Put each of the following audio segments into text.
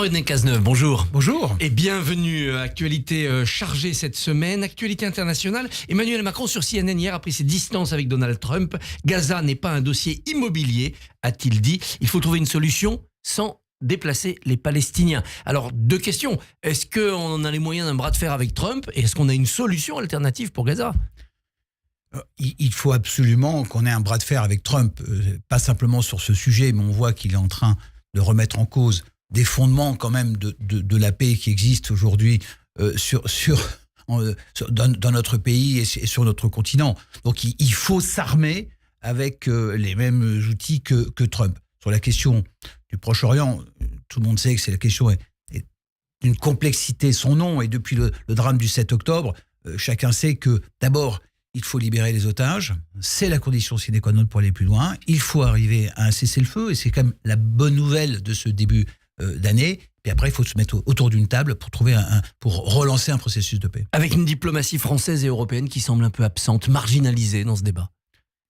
René Cazeneuve, bonjour. Bonjour. Et bienvenue. Actualité chargée cette semaine. Actualité internationale. Emmanuel Macron sur CNN hier a pris ses distances avec Donald Trump. Gaza n'est pas un dossier immobilier, a-t-il dit. Il faut trouver une solution sans déplacer les Palestiniens. Alors, deux questions. Est-ce qu'on a les moyens d'un bras de fer avec Trump et est-ce qu'on a une solution alternative pour Gaza ? Il faut absolument qu'on ait un bras de fer avec Trump, pas simplement sur ce sujet, mais on voit qu'il est en train de remettre en cause des fondements quand même de la paix qui existe aujourd'hui dans notre pays et sur notre continent. Donc il faut s'armer avec les mêmes outils que Trump. Sur la question du Proche-Orient, tout le monde sait que c'est la question est d'une complexité sans nom. Et depuis le drame du 7 octobre, chacun sait que d'abord, il faut libérer les otages. C'est la condition sine qua non pour aller plus loin. Il faut arriver à un cessez-le-feu. Et c'est quand même la bonne nouvelle de ce début d'année. Puis après, il faut se mettre autour d'une table pour relancer un processus de paix. Avec une diplomatie française et européenne qui semble un peu absente, marginalisée dans ce débat.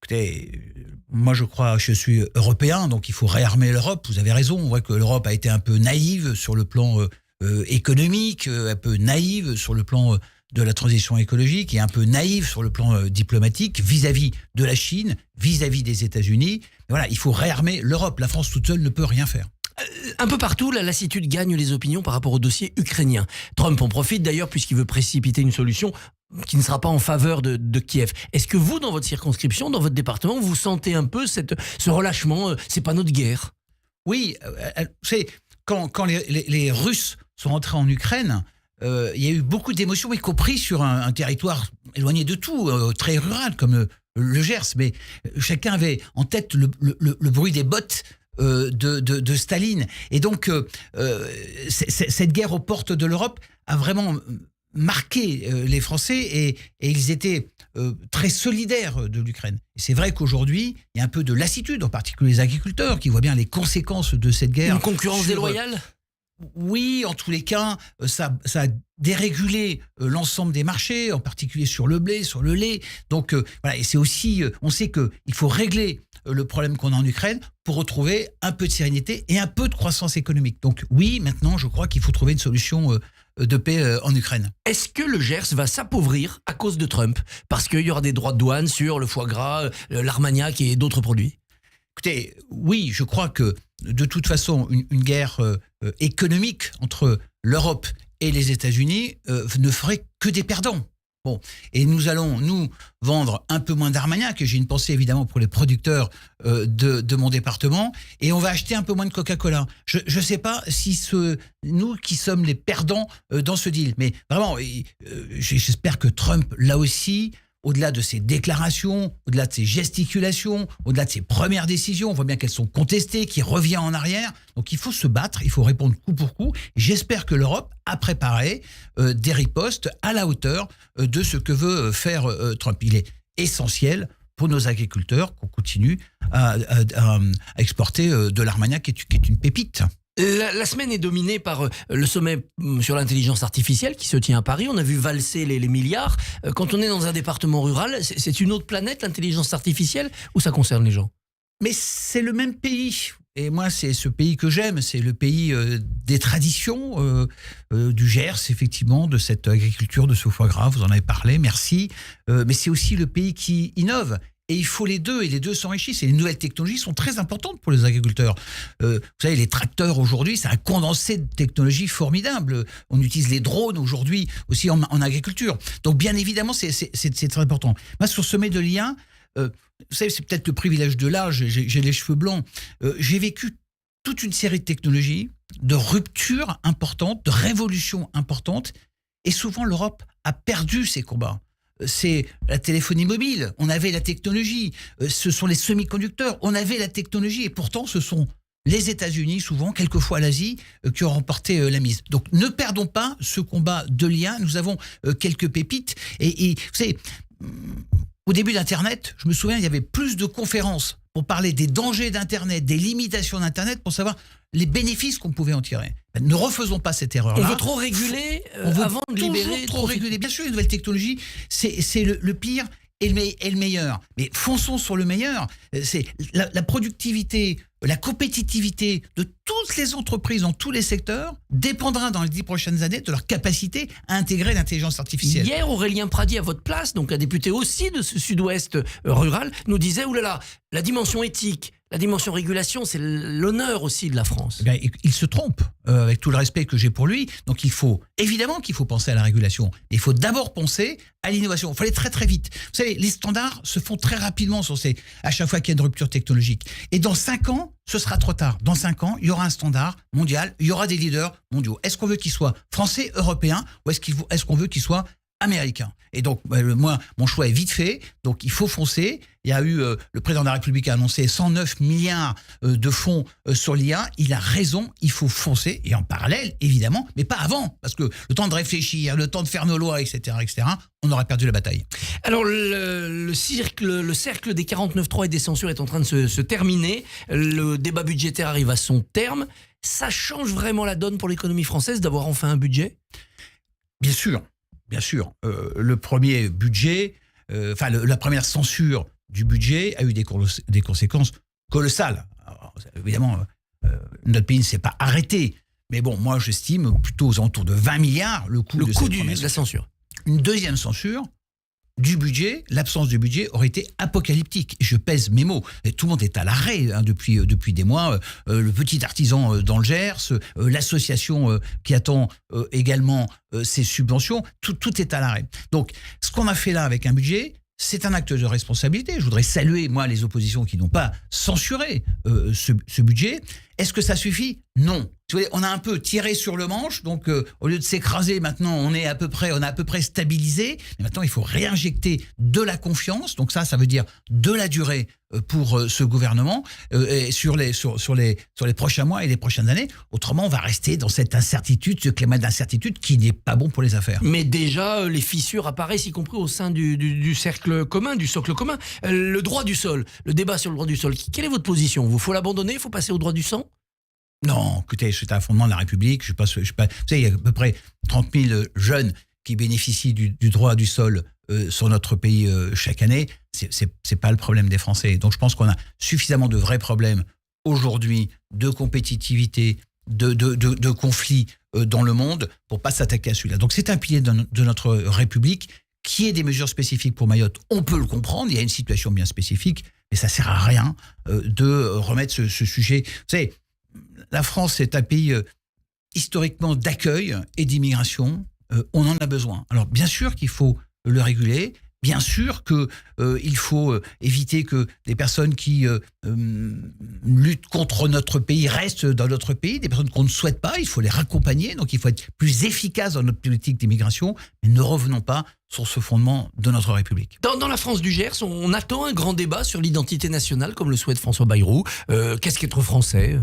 Écoutez, moi je suis européen, donc il faut réarmer l'Europe. Vous avez raison, on voit que l'Europe a été un peu naïve sur le plan économique, un peu naïve sur le plan de la transition écologique et un peu naïve sur le plan diplomatique vis-à-vis de la Chine, vis-à-vis des États-Unis. Mais voilà, il faut réarmer l'Europe. La France toute seule ne peut rien faire. Un peu partout, la lassitude gagne les opinions par rapport au dossier ukrainien. Trump en profite d'ailleurs puisqu'il veut précipiter une solution qui ne sera pas en faveur de Kiev. Est-ce que vous, dans votre circonscription, dans votre département, vous sentez un peu ce relâchement, c'est pas notre guerre ? Oui, c'est quand les Russes sont entrés en Ukraine, il y a eu beaucoup d'émotions, y compris sur un territoire éloigné de tout, très rural comme le Gers. Mais chacun avait en tête le bruit des bottes de Staline. Et donc, cette guerre aux portes de l'Europe a vraiment marqué les Français et ils étaient très solidaires de l'Ukraine. Et c'est vrai qu'aujourd'hui, il y a un peu de lassitude, en particulier les agriculteurs qui voient bien les conséquences de cette guerre. Une concurrence déloyale ? Oui, en tous les cas, ça a dérégulé l'ensemble des marchés, en particulier sur le blé, sur le lait. Donc voilà, et c'est aussi, on sait qu'il faut régler le problème qu'on a en Ukraine pour retrouver un peu de sérénité et un peu de croissance économique. Donc oui, maintenant, je crois qu'il faut trouver une solution de paix en Ukraine. Est-ce que le Gers va s'appauvrir à cause de Trump ? Parce qu'il y aura des droits de douane sur le foie gras, l'armagnac et d'autres produits. Écoutez, oui, je crois que de toute façon, une guerre économique entre l'Europe et les États-Unis ne ferait que des perdants. Bon, et nous allons nous vendre un peu moins d'armagnac, et j'ai une pensée évidemment pour les producteurs de mon département, et on va acheter un peu moins de Coca-Cola. Je ne sais pas si nous qui sommes les perdants dans ce deal, mais vraiment, j'espère que Trump, là aussi, au-delà de ses déclarations, au-delà de ses gesticulations, au-delà de ses premières décisions, on voit bien qu'elles sont contestées, qu'il revient en arrière. Donc il faut se battre, il faut répondre coup pour coup. J'espère que l'Europe a préparé des ripostes à la hauteur de ce que veut faire Trump. Il est essentiel pour nos agriculteurs qu'on continue à exporter de l'armagnac qui est une pépite. La semaine est dominée par le sommet sur l'intelligence artificielle qui se tient à Paris. On a vu valser les milliards. Quand on est dans un département rural, c'est une autre planète, l'intelligence artificielle, ou ça concerne les gens ? Mais c'est le même pays. Et moi, c'est ce pays que j'aime. C'est le pays des traditions, du Gers, effectivement, de cette agriculture, de ce foie gras. Vous en avez parlé, merci. Mais c'est aussi le pays qui innove. Et il faut les deux, et les deux s'enrichissent. Et les nouvelles technologies sont très importantes pour les agriculteurs. Vous savez, les tracteurs aujourd'hui, c'est un condensé de technologies formidables. On utilise les drones aujourd'hui aussi en agriculture. Donc bien évidemment, c'est très important. Moi, sur ce sommet de l'IA, vous savez, c'est peut-être le privilège de l'âge, j'ai les cheveux blancs. J'ai vécu toute une série de technologies, de ruptures importantes, de révolutions importantes. Et souvent, l'Europe a perdu ces combats. C'est la téléphonie mobile, on avait la technologie, ce sont les semi-conducteurs, on avait la technologie et pourtant ce sont les États-Unis, souvent, quelquefois l'Asie, qui ont remporté la mise. Donc ne perdons pas ce combat de l'IA, nous avons quelques pépites et vous savez, au début d'Internet, je me souviens, il y avait plus de conférences pour parler des dangers d'Internet, des limitations d'Internet, pour savoir les bénéfices qu'on pouvait en tirer. Ne refaisons pas cette erreur-là. On veut trop réguler avant de libérer. Trop réguler. Bien sûr, les nouvelles technologies, c'est le pire et le meilleur. Mais fonçons sur le meilleur. C'est la productivité la compétitivité de toutes les entreprises dans tous les secteurs dépendra dans les 10 prochaines années de leur capacité à intégrer l'intelligence artificielle. Hier, Aurélien Pradi, à votre place, donc un député aussi de ce sud-ouest rural, nous disait, oulala, la dimension éthique, la dimension régulation, c'est l'honneur aussi de la France. Eh bien, il se trompe, avec tout le respect que j'ai pour lui. Donc évidemment qu'il faut penser à la régulation. Il faut d'abord penser à l'innovation. Il faut aller très très vite. Vous savez, les standards se font très rapidement à chaque fois qu'il y a une rupture technologique. Et dans 5 ans, ce sera trop tard. Dans 5 ans, il y aura un standard mondial, il y aura des leaders mondiaux. Est-ce qu'on veut qu'ils soient français, européens, ou est-ce qu'on veut qu'ils soient américain. Et donc, moi, mon choix est vite fait. Donc, il faut foncer. Il y a eu, le président de la République a annoncé 109 milliards de fonds sur l'IA. Il a raison, il faut foncer. Et en parallèle, évidemment, mais pas avant. Parce que le temps de réfléchir, le temps de faire nos lois, etc., on aurait perdu la bataille. Alors, le cercle des 49.3 et des censures est en train de se terminer. Le débat budgétaire arrive à son terme. Ça change vraiment la donne pour l'économie française d'avoir enfin un budget ? Bien sûr. Bien sûr, le premier budget, la première censure du budget a eu des conséquences colossales. Alors, évidemment, notre pays ne s'est pas arrêté. Mais bon, moi, j'estime plutôt aux alentours de 20 milliards le coût de la censure. Une deuxième censure du budget, l'absence du budget aurait été apocalyptique. Je pèse mes mots. Et tout le monde est à l'arrêt depuis des mois. Le petit artisan dans le Gers, l'association qui attend également ses subventions, tout est à l'arrêt. Donc, ce qu'on a fait là avec un budget, c'est un acte de responsabilité. Je voudrais saluer, moi, les oppositions qui n'ont pas censuré ce budget. Est-ce que ça suffit ? Non. Vous voyez, on a un peu tiré sur le manche, donc au lieu de s'écraser, maintenant, on a à peu près stabilisé. Mais maintenant, il faut réinjecter de la confiance. Donc ça veut dire de la durée pour ce gouvernement et sur les prochains mois et les prochaines années. Autrement, on va rester dans cette incertitude, ce climat d'incertitude qui n'est pas bon pour les affaires. Mais déjà, les fissures apparaissent, y compris au sein du cercle commun, du socle commun. Le droit du sol, le débat sur le droit du sol. Quelle est votre position ? Il faut l'abandonner ? Il faut passer au droit du sang ? Non, écoutez, c'est un fondement de la République. Je sais pas, vous savez, il y a à peu près 30 000 jeunes qui bénéficient du droit du sol sur notre pays chaque année. C'est pas le problème des Français. Donc je pense qu'on a suffisamment de vrais problèmes aujourd'hui de compétitivité, de conflits dans le monde pour pas s'attaquer à celui-là. Donc c'est un pilier de notre République. Qu'il y ait des mesures spécifiques pour Mayotte, on peut le comprendre. Il y a une situation bien spécifique, mais ça sert à rien de remettre ce sujet. Vous savez, la France est un pays historiquement d'accueil et d'immigration. On en a besoin. Alors bien sûr qu'il faut le réguler. Bien sûr qu'il faut éviter que des personnes qui luttent contre notre pays restent dans notre pays, des personnes qu'on ne souhaite pas, il faut les raccompagner, donc il faut être plus efficace dans notre politique d'immigration, mais ne revenons pas sur ce fondement de notre République. Dans la France du Gers, on attend un grand débat sur l'identité nationale, comme le souhaite François Bayrou. Qu'est-ce qu'être français ?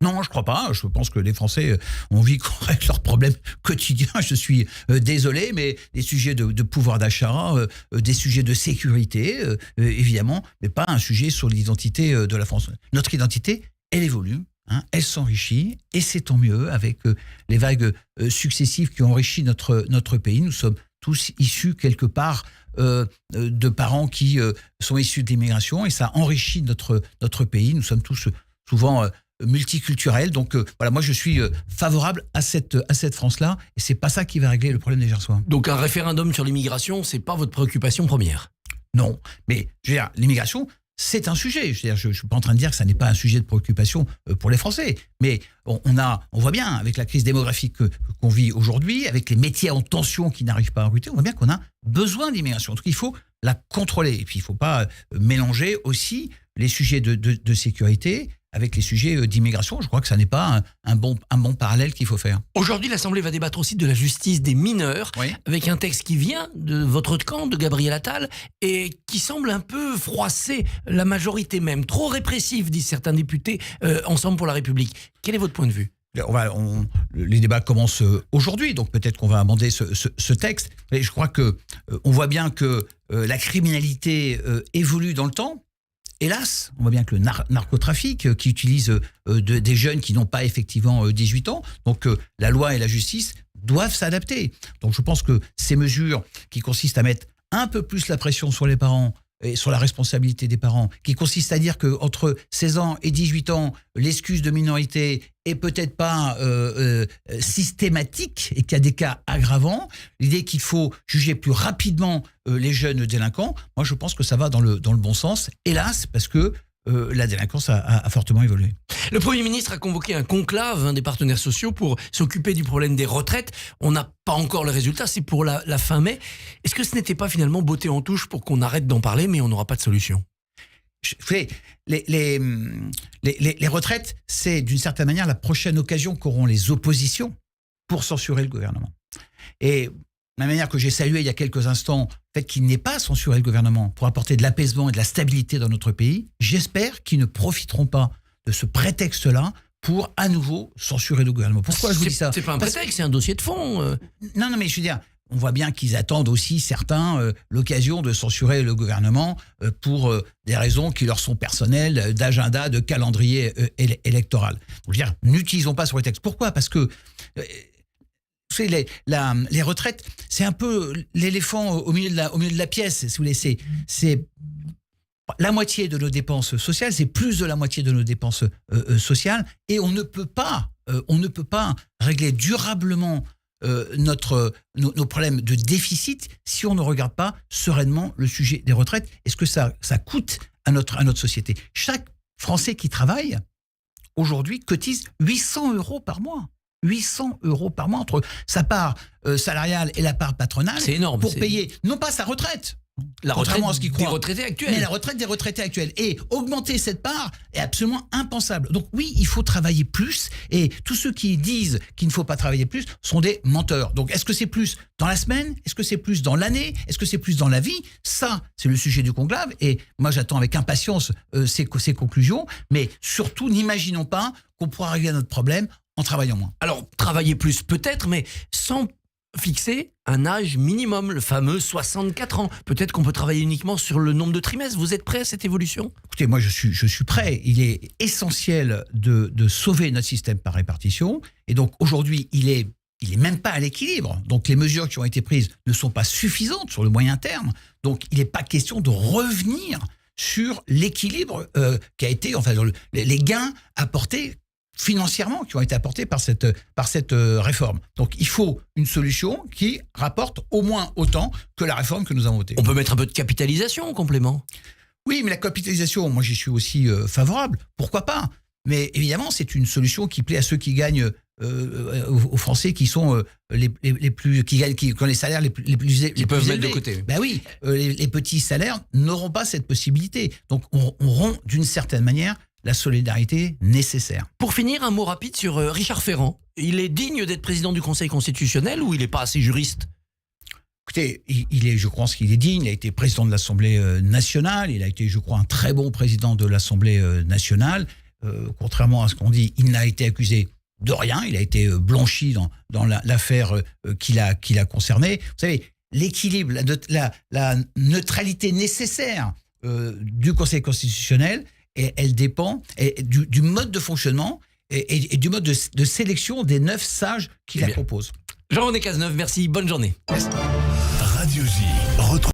Non, je crois pas. Je pense que les Français ont envie qu'on règle leurs problèmes quotidiens. Je suis désolé, mais des sujets de pouvoir d'achat, des sujets de sécurité, évidemment, mais pas un sujet sur l'identité de la France. Notre identité, elle évolue, elle s'enrichit, et c'est tant mieux avec les vagues successives qui ont enrichi notre pays. Nous sommes tous issus quelque part de parents qui sont issus de l'immigration, et ça enrichit notre pays. Nous sommes tous souvent multiculturel. Donc voilà, moi je suis favorable à cette France-là, et c'est pas ça qui va régler le problème des Gersois. Donc un référendum sur l'immigration, c'est pas votre préoccupation première ? Non, mais je veux dire, l'immigration, c'est un sujet. Je suis pas en train de dire que ça n'est pas un sujet de préoccupation pour les Français, mais on voit bien, avec la crise démographique qu'on vit aujourd'hui, avec les métiers en tension qui n'arrivent pas à recruter, on voit bien qu'on a besoin d'immigration. Donc il faut la contrôler, et puis il faut pas mélanger aussi les sujets de sécurité avec les sujets d'immigration. Je crois que ça n'est pas un bon parallèle qu'il faut faire. Aujourd'hui, l'Assemblée va débattre aussi de la justice des mineurs, oui, avec un texte qui vient de votre camp, de Gabriel Attal, et qui semble un peu froisser la majorité même. Trop répressif, disent certains députés, Ensemble pour la République. Quel est votre point de vue ? Les débats commencent aujourd'hui, donc peut-être qu'on va amender ce texte. Et je crois que on voit bien que la criminalité évolue dans le temps. Hélas, on voit bien que le narcotrafic qui utilise des jeunes qui n'ont pas effectivement 18 ans, donc la loi et la justice doivent s'adapter. Donc je pense que ces mesures qui consistent à mettre un peu plus la pression sur les parents et sur la responsabilité des parents, qui consiste à dire qu'entre 16 ans et 18 ans, l'excuse de minorité est peut-être pas systématique et qu'il y a des cas aggravants, l'idée qu'il faut juger plus rapidement les jeunes délinquants, moi je pense que ça va dans le bon sens, hélas, parce que la délinquance a fortement évolué. Le Premier ministre a convoqué un conclave des partenaires sociaux pour s'occuper du problème des retraites. On n'a pas encore le résultat, c'est pour la fin mai. Est-ce que ce n'était pas finalement beauté en touche pour qu'on arrête d'en parler, mais on n'aura pas de solution ? Les retraites, c'est d'une certaine manière la prochaine occasion qu'auront les oppositions pour censurer le gouvernement. Et de la manière que j'ai salué il y a quelques instants, le fait qu'il n'ait pas censuré le gouvernement pour apporter de l'apaisement et de la stabilité dans notre pays, j'espère qu'ils ne profiteront pas de ce prétexte-là pour à nouveau censurer le gouvernement. Pourquoi je vous dis ça ? C'est pas un prétexte, c'est un dossier de fond. Non, mais je veux dire, on voit bien qu'ils attendent aussi, certains, l'occasion de censurer le gouvernement pour des raisons qui leur sont personnelles, d'agenda, de calendrier électoral. Donc, je veux dire, n'utilisons pas ce prétexte. Pourquoi ? Parce que les retraites, c'est un peu l'éléphant au milieu de la pièce. Si vous voulez, c'est la moitié de nos dépenses sociales, c'est plus de la moitié de nos dépenses sociales, et on ne peut pas régler durablement nos problèmes de déficit si on ne regarde pas sereinement le sujet des retraites et ce que ça coûte à notre société. Chaque Français qui travaille aujourd'hui cotise 800 € par mois. 800 € par mois entre sa part salariale et la part patronale. C'est énorme. Pour payer, non pas sa retraite, la retraite des retraités actuels. Mais la retraite des retraités actuels. Et augmenter cette part est absolument impensable. Donc oui, il faut travailler plus. Et tous ceux qui disent qu'il ne faut pas travailler plus sont des menteurs. Donc est-ce que c'est plus dans la semaine ? Est-ce que c'est plus dans l'année ? Est-ce que c'est plus dans la vie ? Ça, c'est le sujet du conclave. Et moi, j'attends avec impatience ces conclusions. Mais surtout, n'imaginons pas qu'on pourra régler notre problème en travaillant moins. Alors, travailler plus peut-être, mais sans fixer un âge minimum, le fameux 64 ans. Peut-être qu'on peut travailler uniquement sur le nombre de trimestres. Vous êtes prêt à cette évolution ? Écoutez, moi je suis prêt. Il est essentiel de sauver notre système par répartition. Et donc aujourd'hui, il est même pas à l'équilibre. Donc les mesures qui ont été prises ne sont pas suffisantes sur le moyen terme. Donc il n'est pas question de revenir sur l'équilibre qui a été, enfin, les gains apportés financièrement qui ont été apportés par cette réforme. Donc il faut une solution qui rapporte au moins autant que la réforme que nous avons votée. On peut mettre un peu de capitalisation en complément. Oui, mais la capitalisation, moi j'y suis aussi favorable. Pourquoi pas ? Mais évidemment, c'est une solution qui plaît à ceux qui gagnent, aux Français qui sont les plus, qui ont les salaires les plus Ils peuvent mettre élevés. de côté. Ben oui, les petits salaires n'auront pas cette possibilité. Donc on rompt d'une certaine manière la solidarité nécessaire. Pour finir, un mot rapide sur Richard Ferrand. Il est digne d'être président du Conseil constitutionnel ou il n'est pas assez juriste ? Écoutez, je pense qu'il est digne. Il a été président de l'Assemblée nationale. Il a été, je crois, un très bon président de l'Assemblée nationale. Contrairement à ce qu'on dit, il n'a été accusé de rien. Il a été blanchi dans l'affaire qui l'a concerné. Vous savez, l'équilibre, la neutralité nécessaire du Conseil constitutionnel, et elle dépend du mode de fonctionnement et du mode de sélection des 9 sages qui la composent. Jean-René Cazeneuve, merci, bonne journée. Merci. Radio J.